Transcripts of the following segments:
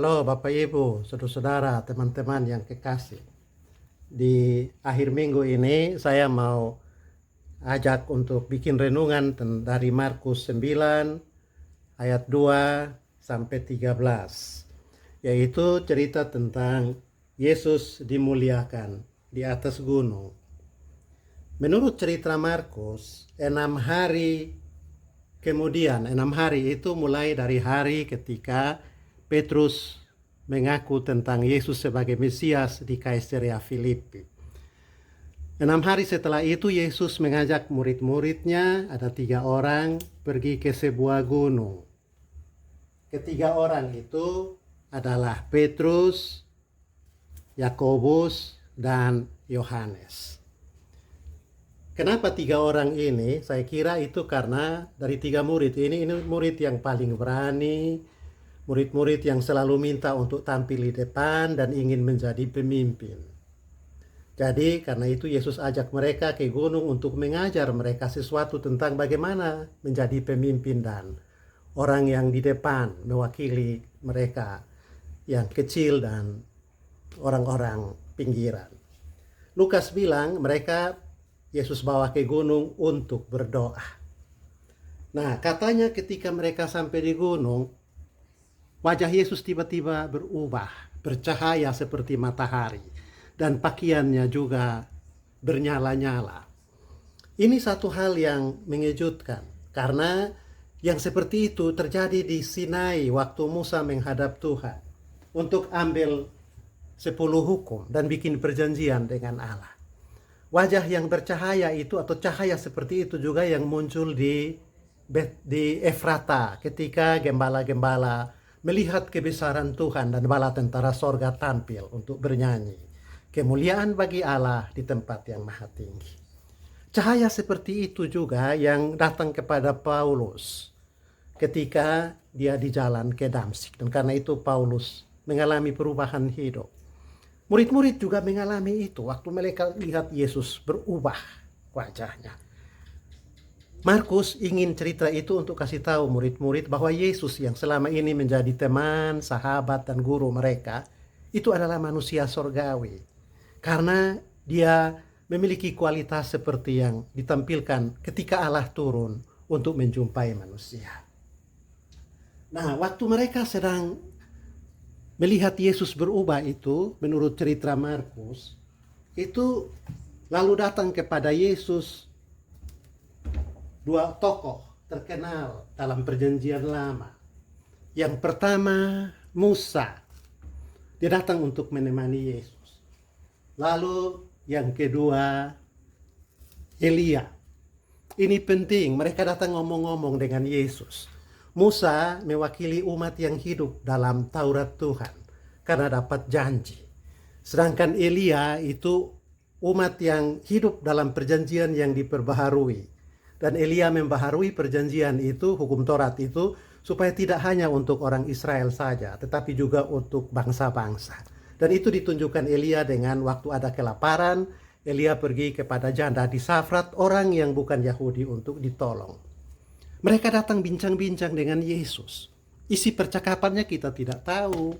Halo Bapak Ibu, saudara-saudara, teman-teman yang kekasih. Di akhir minggu ini saya mau ajak untuk bikin renungan dari Markus 9 ayat 2 sampai 13. Yaitu cerita tentang Yesus dimuliakan di atas gunung. Menurut cerita Markus, 6 hari itu mulai dari hari ketika Petrus mengaku tentang Yesus sebagai Mesias di Kaisarea Filipi. 6 hari setelah itu Yesus mengajak murid-muridnya, ada 3 orang, pergi ke sebuah gunung. Ketiga orang itu adalah Petrus, Yakobus, dan Yohanes. Kenapa 3 orang ini? Saya kira itu karena dari 3 murid ini murid yang paling berani, murid-murid yang selalu minta untuk tampil di depan dan ingin menjadi pemimpin. Jadi karena itu Yesus ajak mereka ke gunung untuk mengajar mereka sesuatu tentang bagaimana menjadi pemimpin dan orang yang di depan mewakili mereka yang kecil dan orang-orang pinggiran. Lukas bilang mereka Yesus bawa ke gunung untuk berdoa. Nah, katanya ketika mereka sampai di gunung, wajah Yesus tiba-tiba berubah, bercahaya seperti matahari, dan pakaiannya juga bernyala-nyala. Ini satu hal yang mengejutkan, karena yang seperti itu terjadi di Sinai waktu Musa menghadap Tuhan untuk ambil 10 hukum dan bikin perjanjian dengan Allah. Wajah yang bercahaya itu atau cahaya seperti itu juga yang muncul di Efrata ketika gembala-gembala melihat kebesaran Tuhan dan bala tentara sorga tampil untuk bernyanyi. Kemuliaan bagi Allah di tempat yang maha tinggi. Cahaya seperti itu juga yang datang kepada Paulus ketika dia di jalan ke Damsyik. Dan karena itu Paulus mengalami perubahan hidup. Murid-murid juga mengalami itu waktu mereka lihat Yesus berubah wajahnya. Markus ingin cerita itu untuk kasih tahu murid-murid bahwa Yesus yang selama ini menjadi teman, sahabat, dan guru mereka, itu adalah manusia sorgawi. Karena dia memiliki kualitas seperti yang ditampilkan ketika Allah turun untuk menjumpai manusia. Nah, waktu mereka sedang melihat Yesus berubah itu, menurut cerita Markus, itu lalu datang kepada Yesus 2 tokoh terkenal dalam perjanjian lama. Yang pertama, Musa. Dia datang untuk menemani Yesus. Lalu yang kedua, Elia. Ini penting, mereka datang ngomong-ngomong dengan Yesus. Musa mewakili umat yang hidup dalam Taurat Tuhan karena dapat janji. Sedangkan Elia itu umat yang hidup dalam perjanjian yang diperbaharui. Dan Elia membaharui perjanjian itu, hukum Taurat itu, supaya tidak hanya untuk orang Israel saja, tetapi juga untuk bangsa-bangsa. Dan itu ditunjukkan Elia dengan waktu ada kelaparan, Elia pergi kepada janda di Safrat, orang yang bukan Yahudi untuk ditolong. Mereka datang bincang-bincang dengan Yesus. Isi percakapannya kita tidak tahu.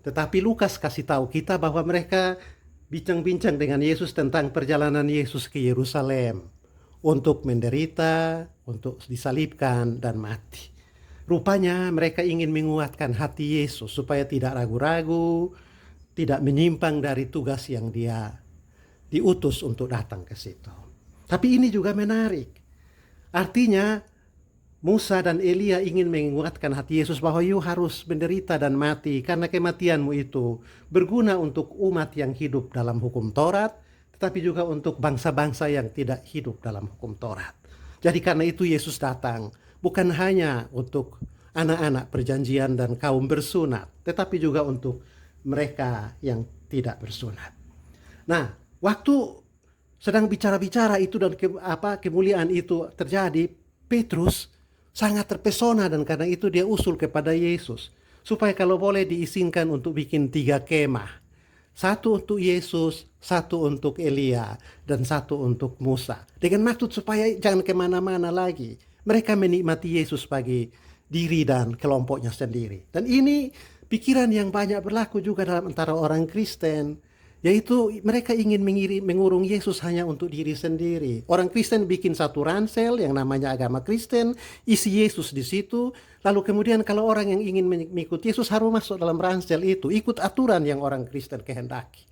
Tetapi Lukas kasih tahu kita bahwa mereka bincang-bincang dengan Yesus tentang perjalanan Yesus ke Yerusalem. Untuk menderita, untuk disalibkan, dan mati. Rupanya mereka ingin menguatkan hati Yesus supaya tidak ragu-ragu, tidak menyimpang dari tugas yang dia diutus untuk datang ke situ. Tapi ini juga menarik. Artinya, Musa dan Elia ingin menguatkan hati Yesus bahwa you harus menderita dan mati karena kematianmu itu berguna untuk umat yang hidup dalam hukum Taurat, tetapi juga untuk bangsa-bangsa yang tidak hidup dalam hukum Taurat. Jadi karena itu Yesus datang bukan hanya untuk anak-anak perjanjian dan kaum bersunat, tetapi juga untuk mereka yang tidak bersunat. Nah, waktu sedang bicara-bicara itu dan kemuliaan itu terjadi, Petrus sangat terpesona dan karena itu dia usul kepada Yesus supaya kalau boleh diizinkan untuk bikin 3 kemah. 1 untuk Yesus, 1 untuk Elia, dan 1 untuk Musa. Dengan maksud supaya jangan kemana-mana lagi. Mereka menikmati Yesus bagi diri dan kelompoknya sendiri. Dan ini Pikiran yang banyak berlaku juga dalam antara orang Kristen, yaitu mereka ingin mengurung Yesus hanya untuk diri sendiri. Orang Kristen bikin satu ransel yang namanya agama Kristen, isi Yesus di situ, lalu kemudian kalau orang yang ingin mengikuti Yesus harus masuk dalam ransel itu, ikut aturan yang orang Kristen kehendaki.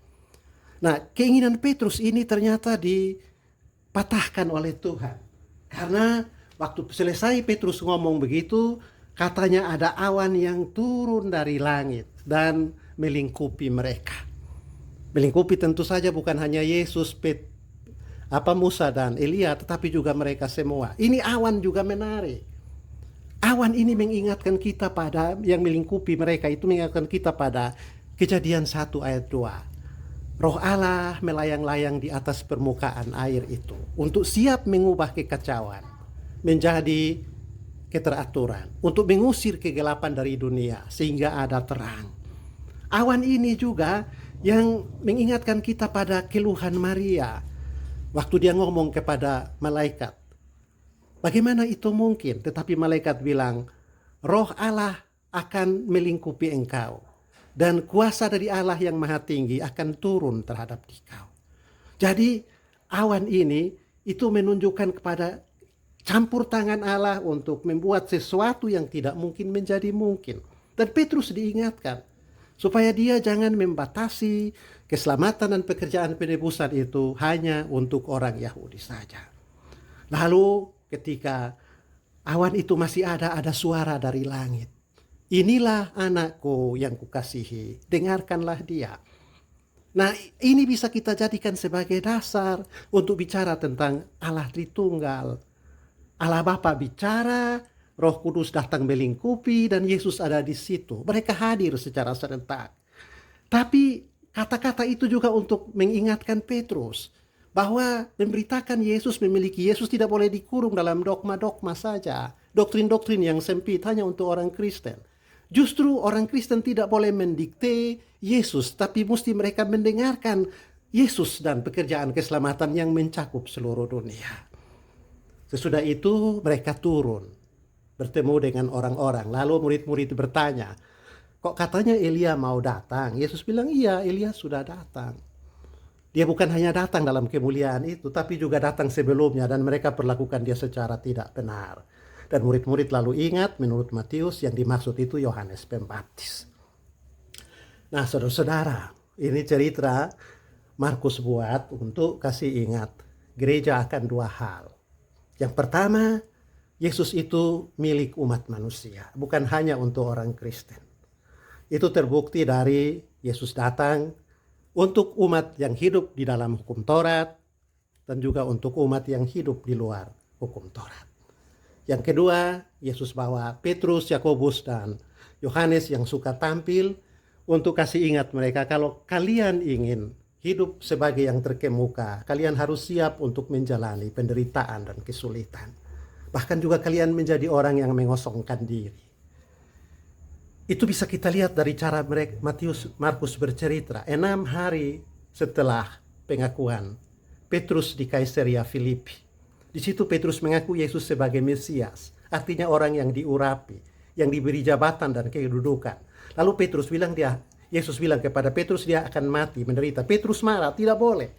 Nah, keinginan Petrus ini ternyata dipatahkan oleh Tuhan. Karena waktu selesai Petrus ngomong begitu, katanya ada awan yang turun dari langit dan melingkupi mereka. Melingkupi tentu saja bukan hanya Yesus, Musa dan Elia, tetapi juga mereka semua. Ini awan juga menarik. Awan ini mengingatkan kita pada, yang melingkupi mereka itu mengingatkan kita pada Kejadian 1 ayat 2. Roh Allah melayang-layang di atas permukaan air itu untuk siap mengubah kekacauan menjadi keteraturan, untuk mengusir kegelapan dari dunia sehingga ada terang. Awan ini juga yang mengingatkan kita pada keluhan Maria waktu dia ngomong kepada malaikat, bagaimana itu mungkin? Tetapi malaikat bilang, Roh Allah akan melingkupi engkau dan kuasa dari Allah yang Maha Tinggi akan turun terhadap engkau. Jadi awan ini itu menunjukkan kepada campur tangan Allah untuk membuat sesuatu yang tidak mungkin menjadi mungkin. Dan Petrus diingatkan supaya dia jangan membatasi keselamatan dan pekerjaan penebusan itu hanya untuk orang Yahudi saja. Lalu ketika awan itu masih ada suara dari langit. Inilah anakku yang kukasihi, dengarkanlah dia. Nah, ini bisa kita jadikan sebagai dasar untuk bicara tentang Allah Tritunggal. Allah Bapa bicara, Roh Kudus datang melingkupi, dan Yesus ada di situ. Mereka hadir secara serentak. Tapi kata-kata itu juga untuk mengingatkan Petrus bahwa memberitakan Yesus, memiliki Yesus tidak boleh dikurung dalam dogma-dogma saja. Doktrin-doktrin yang sempit hanya untuk orang Kristen. Justru orang Kristen tidak boleh mendikte Yesus, tapi mesti mereka mendengarkan Yesus dan pekerjaan keselamatan yang mencakup seluruh dunia. Sesudah itu mereka turun, bertemu dengan orang-orang. Lalu murid-murid bertanya, kok katanya Elia mau datang? Yesus bilang, iya, Elia sudah datang. Dia bukan hanya datang dalam kemuliaan itu, tapi juga datang sebelumnya, dan mereka perlakukan dia secara tidak benar. Dan murid-murid lalu ingat, menurut Matius, yang dimaksud itu Yohanes Pembaptis. Nah, saudara-saudara, ini cerita Markus buat untuk kasih ingat gereja akan dua hal. Yang pertama, Yesus itu milik umat manusia, bukan hanya untuk orang Kristen. Itu terbukti dari Yesus datang untuk umat yang hidup di dalam hukum Taurat dan juga untuk umat yang hidup di luar hukum Taurat. Yang kedua, Yesus bawa Petrus, Yakobus, dan Yohanes yang suka tampil untuk kasih ingat mereka, kalau kalian ingin hidup sebagai yang terkemuka, kalian harus siap untuk menjalani penderitaan dan kesulitan. Bahkan juga kalian menjadi orang yang mengosongkan diri. Itu bisa kita lihat dari cara Markus bercerita. 6 hari setelah pengakuan Petrus di Kaisaria Filipi. Di situ Petrus mengaku Yesus sebagai Mesias, artinya orang yang diurapi, yang diberi jabatan dan kedudukan. Lalu Yesus bilang kepada Petrus dia akan mati, menderita. Petrus marah, tidak boleh.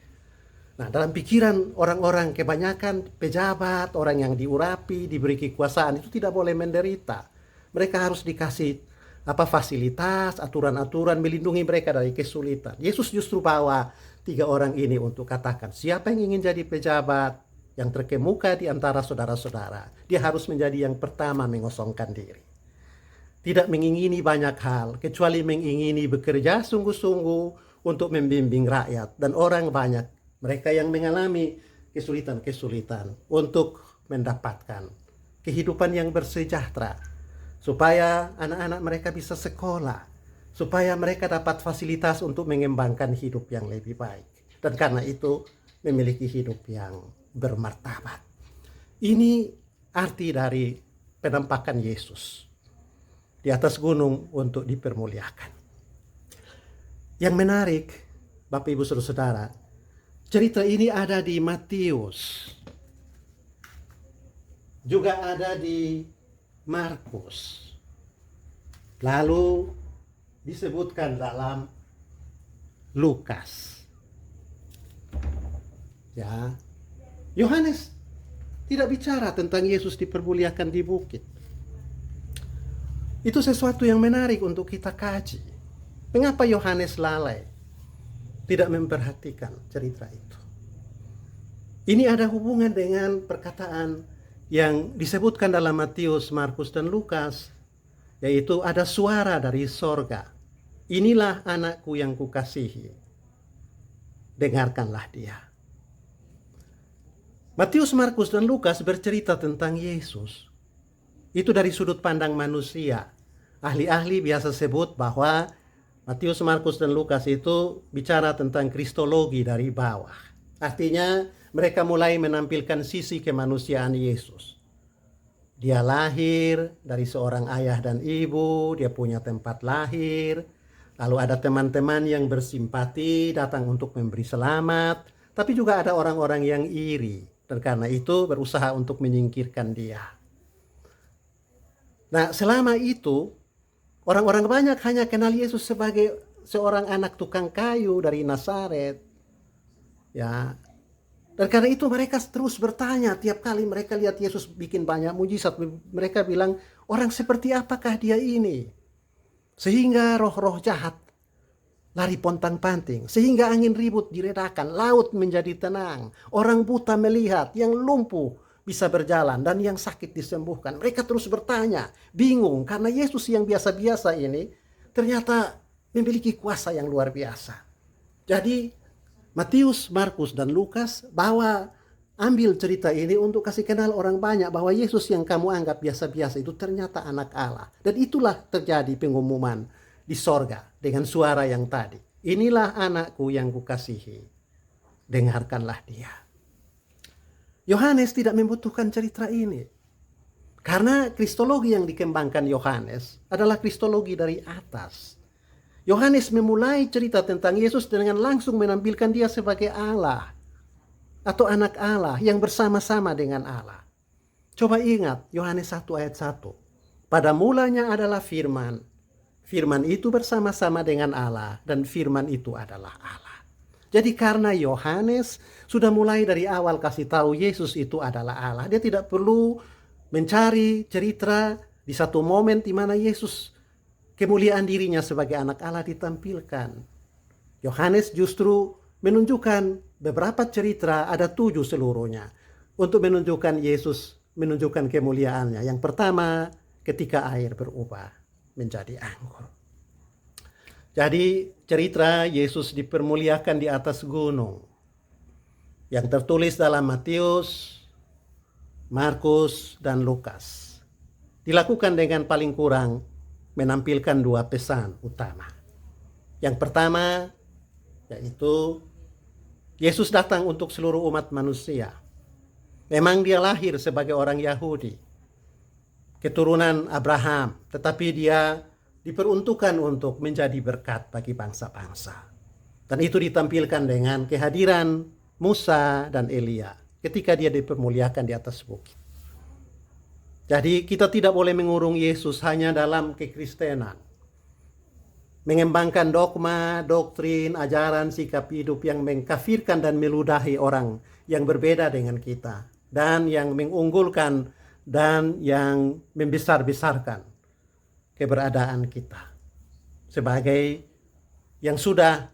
Nah, dalam pikiran orang-orang kebanyakan pejabat, orang yang diurapi, diberi kekuasaan, itu tidak boleh menderita. Mereka harus dikasih fasilitas, aturan-aturan melindungi mereka dari kesulitan. Yesus justru bawa 3 orang ini untuk katakan, siapa yang ingin jadi pejabat yang terkemuka di antara saudara-saudara, dia harus menjadi yang pertama mengosongkan diri. Tidak mengingini banyak hal, kecuali mengingini bekerja sungguh-sungguh untuk membimbing rakyat dan orang banyak. Mereka yang mengalami kesulitan-kesulitan untuk mendapatkan kehidupan yang bersejahtera. Supaya anak-anak mereka bisa sekolah. Supaya mereka dapat fasilitas untuk mengembangkan hidup yang lebih baik. Dan karena itu memiliki hidup yang bermartabat. Ini arti dari penampakan Yesus di atas gunung untuk dipermuliakan. Yang menarik, Bapak Ibu Saudara, cerita ini ada di Matius, juga ada di Markus. Lalu disebutkan dalam Lukas. Ya, Yohanes tidak bicara tentang Yesus dipermuliakan di bukit. Itu sesuatu yang menarik untuk kita kaji. Mengapa Yohanes lalai, tidak memperhatikan cerita itu? Ini ada hubungan dengan perkataan yang disebutkan dalam Matius, Markus, dan Lukas, yaitu ada suara dari sorga. Inilah anakku yang kukasihi, dengarkanlah dia. Matius, Markus, dan Lukas bercerita tentang Yesus. Itu dari sudut pandang manusia. Ahli-ahli biasa sebut bahwa Matius, Markus, dan Lukas itu bicara tentang kristologi dari bawah. Artinya mereka mulai menampilkan sisi kemanusiaan Yesus. Dia lahir dari seorang ayah dan ibu, dia punya tempat lahir. Lalu ada teman-teman yang bersimpati datang untuk memberi selamat. Tapi juga ada orang-orang yang iri. Dan karena itu berusaha untuk menyingkirkan dia. Nah, selama itu orang-orang banyak hanya kenal Yesus sebagai seorang anak tukang kayu dari Nazaret. Ya. Dan karena itu mereka terus bertanya tiap kali mereka lihat Yesus bikin banyak mujizat. Mereka bilang, orang seperti apakah dia ini? Sehingga roh-roh jahat lari pontang-panting. Sehingga angin ribut diredakan, laut menjadi tenang. Orang buta melihat, yang lumpuh bisa berjalan, dan yang sakit disembuhkan. Mereka terus bertanya, bingung, karena Yesus yang biasa-biasa ini ternyata memiliki kuasa yang luar biasa. Jadi Matius, Markus, dan Lukas ambil cerita ini untuk kasih kenal orang banyak bahwa Yesus yang kamu anggap biasa-biasa itu ternyata anak Allah. Dan itulah terjadi pengumuman di sorga dengan suara yang tadi. Inilah anakku yang kukasihi, dengarkanlah dia. Yohanes tidak membutuhkan cerita ini. Karena kristologi yang dikembangkan Yohanes adalah kristologi dari atas. Yohanes memulai cerita tentang Yesus dengan langsung menampilkan dia sebagai Allah atau anak Allah yang bersama-sama dengan Allah. Coba ingat Yohanes 1 ayat 1. Pada mulanya adalah firman. Firman itu bersama-sama dengan Allah dan firman itu adalah Allah. Jadi karena Yohanes sudah mulai dari awal kasih tahu Yesus itu adalah Allah. Dia tidak perlu mencari cerita di satu momen di mana Yesus kemuliaan dirinya sebagai anak Allah ditampilkan. Yohanes justru menunjukkan beberapa cerita, ada 7 seluruhnya, untuk menunjukkan Yesus, menunjukkan kemuliaannya. Yang pertama, ketika air berubah menjadi anggur. Jadi cerita Yesus dipermuliakan di atas gunung, yang tertulis dalam Matius, Markus, dan Lukas, dilakukan dengan paling kurang menampilkan 2 pesan utama. Yang pertama, yaitu Yesus datang untuk seluruh umat manusia. Memang dia lahir sebagai orang Yahudi, keturunan Abraham, tetapi dia diperuntukkan untuk menjadi berkat bagi bangsa-bangsa. Dan itu ditampilkan dengan kehadiran Musa dan Elia ketika dia dipermuliakan di atas bukit. Jadi kita tidak boleh mengurung Yesus hanya dalam kekristenan. Mengembangkan dogma, doktrin, ajaran, sikap hidup yang mengkafirkan dan meludahi orang yang berbeda dengan kita. Dan yang mengunggulkan dan yang membesar-besarkan keberadaan kita sebagai yang sudah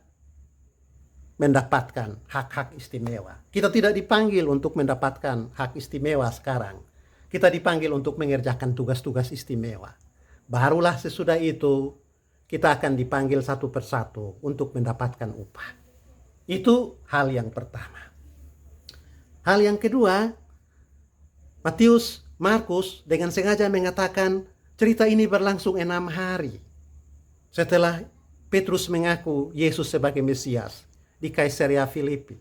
mendapatkan hak-hak istimewa. Kita tidak dipanggil untuk mendapatkan hak istimewa sekarang. Kita dipanggil untuk mengerjakan tugas-tugas istimewa. Barulah sesudah itu kita akan dipanggil satu persatu untuk mendapatkan upah. Itu hal yang pertama. Hal yang kedua, Matius, Markus dengan sengaja mengatakan cerita ini berlangsung 6 hari setelah Petrus mengaku Yesus sebagai Mesias di Kaisarea Filipi.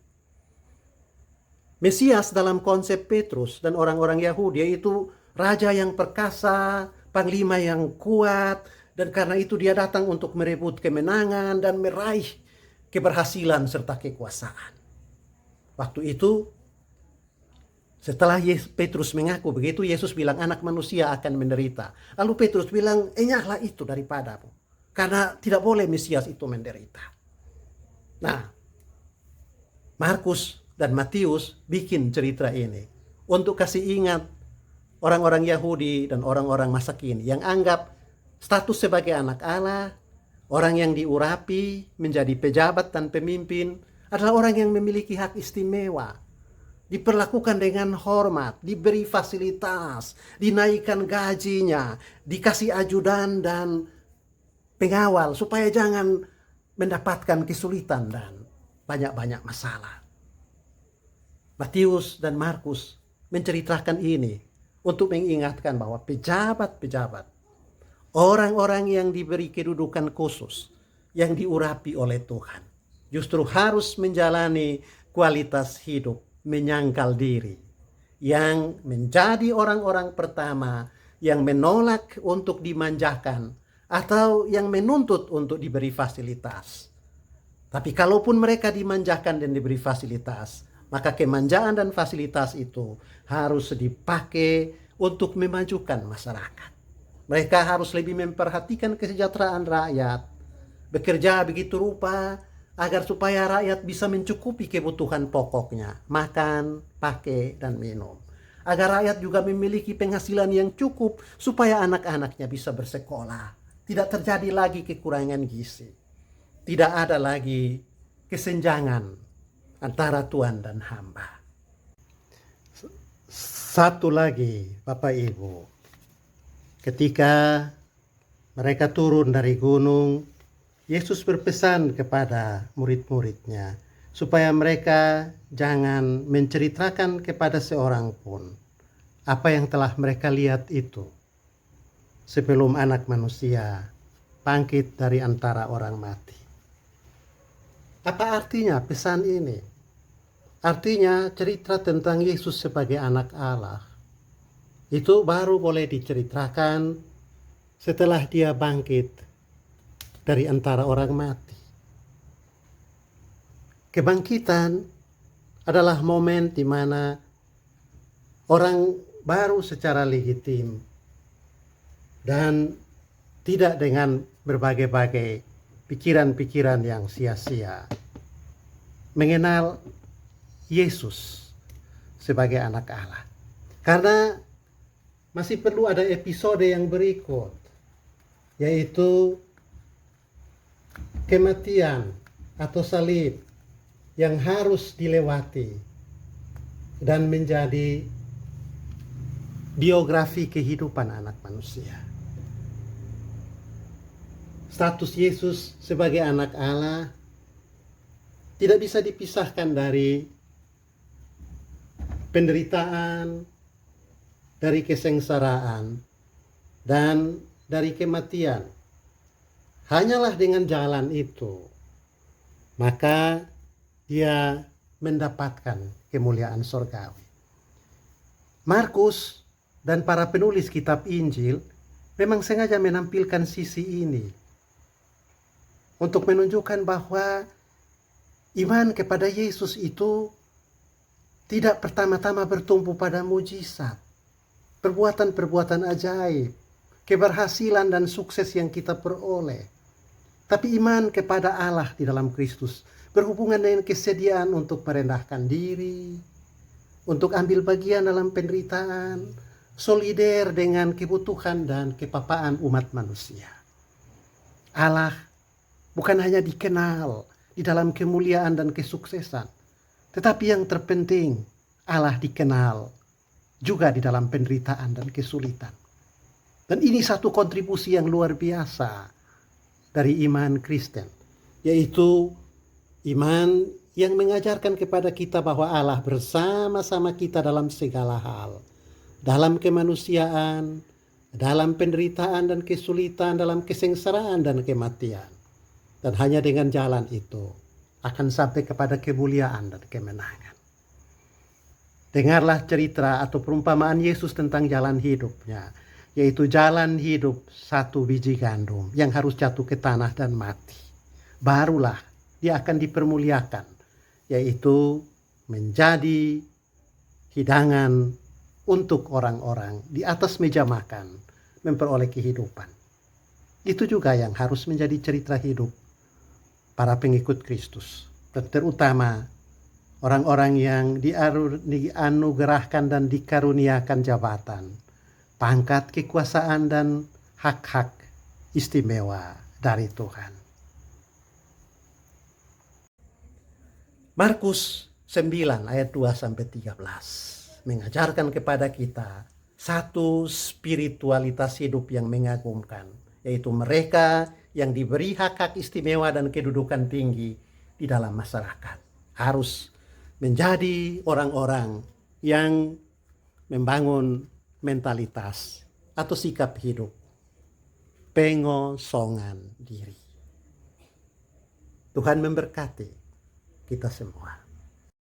Mesias dalam konsep Petrus dan orang-orang Yahudi yaitu raja yang perkasa, panglima yang kuat, dan karena itu dia datang untuk merebut kemenangan dan meraih keberhasilan serta kekuasaan. Waktu itu setelah Petrus mengaku begitu, Yesus bilang anak manusia akan menderita. Lalu Petrus bilang, enyahlah itu daripadamu. Karena tidak boleh Mesias itu menderita. Nah, Markus dan Matius bikin cerita ini untuk kasih ingat orang-orang Yahudi dan orang-orang masa kini yang anggap status sebagai anak Allah, orang yang diurapi menjadi pejabat dan pemimpin adalah orang yang memiliki hak istimewa. Diperlakukan dengan hormat, diberi fasilitas, dinaikkan gajinya, dikasih ajudan dan pengawal supaya jangan mendapatkan kesulitan dan banyak-banyak masalah. Matius dan Markus menceritakan ini untuk mengingatkan bahwa pejabat-pejabat, orang-orang yang diberi kedudukan khusus, yang diurapi oleh Tuhan, justru harus menjalani kualitas hidup menyangkal diri, yang menjadi orang-orang pertama yang menolak untuk dimanjakan atau yang menuntut untuk diberi fasilitas. Tapi kalaupun mereka dimanjakan dan diberi fasilitas, maka kemanjaan dan fasilitas itu harus dipakai untuk memajukan masyarakat. Mereka harus lebih memperhatikan kesejahteraan rakyat, bekerja begitu rupa agar supaya rakyat bisa mencukupi kebutuhan pokoknya, makan, pakai, dan minum. Agar rakyat juga memiliki penghasilan yang cukup supaya anak-anaknya bisa bersekolah. Tidak terjadi lagi kekurangan gizi. Tidak ada lagi kesenjangan antara Tuhan dan hamba. Satu lagi, Bapak Ibu, ketika mereka turun dari gunung, Yesus berpesan kepada murid-muridnya supaya mereka jangan menceritakan kepada seorang pun apa yang telah mereka lihat itu sebelum Anak Manusia bangkit dari antara orang mati. Apa artinya pesan ini? Artinya cerita tentang Yesus sebagai anak Allah itu baru boleh diceritakan setelah dia bangkit dari antara orang mati. Kebangkitan adalah momen di mana orang baru secara legitim dan tidak dengan berbagai-bagai pikiran-pikiran yang sia-sia mengenal Yesus sebagai anak Allah. Karena masih perlu ada episode yang berikut, yaitu kematian atau salib yang harus dilewati dan menjadi biografi kehidupan anak manusia. Status Yesus sebagai anak Allah tidak bisa dipisahkan dari penderitaan, dari kesengsaraan, dan dari kematian. Hanyalah dengan jalan itu, maka dia mendapatkan kemuliaan surgawi. Markus dan para penulis kitab Injil memang sengaja menampilkan sisi ini untuk menunjukkan bahwa iman kepada Yesus itu tidak pertama-tama bertumpu pada mujizat, perbuatan-perbuatan ajaib, keberhasilan dan sukses yang kita peroleh. Tapi iman kepada Allah di dalam Kristus berhubungan dengan kesediaan untuk merendahkan diri, untuk ambil bagian dalam penderitaan, solider dengan kebutuhan dan kepapaan umat manusia. Allah bukan hanya dikenal di dalam kemuliaan dan kesuksesan, tetapi yang terpenting Allah dikenal juga di dalam penderitaan dan kesulitan. Dan ini satu kontribusi yang luar biasa dari iman Kristen, yaitu iman yang mengajarkan kepada kita bahwa Allah bersama-sama kita dalam segala hal, dalam kemanusiaan, dalam penderitaan dan kesulitan, dalam kesengsaraan dan kematian. Dan hanya dengan jalan itu akan sampai kepada kemuliaan dan kemenangan. Dengarlah cerita atau perumpamaan Yesus tentang jalan hidupnya, yaitu jalan hidup satu biji gandum yang harus jatuh ke tanah dan mati. Barulah dia akan dipermuliakan, yaitu menjadi hidangan untuk orang-orang di atas meja makan memperoleh kehidupan. Itu juga yang harus menjadi cerita hidup para pengikut Kristus, dan terutama orang-orang yang dianugerahkan dan dikaruniakan jabatan, pangkat, kekuasaan, dan hak-hak istimewa dari Tuhan. Markus 9 ayat 2-13 mengajarkan kepada kita satu spiritualitas hidup yang mengagumkan, yaitu mereka yang diberi hak-hak istimewa dan kedudukan tinggi di dalam masyarakat harus menjadi orang-orang yang membangun mentalitas atau sikap hidup pengosongan diri. Tuhan memberkati kita semua.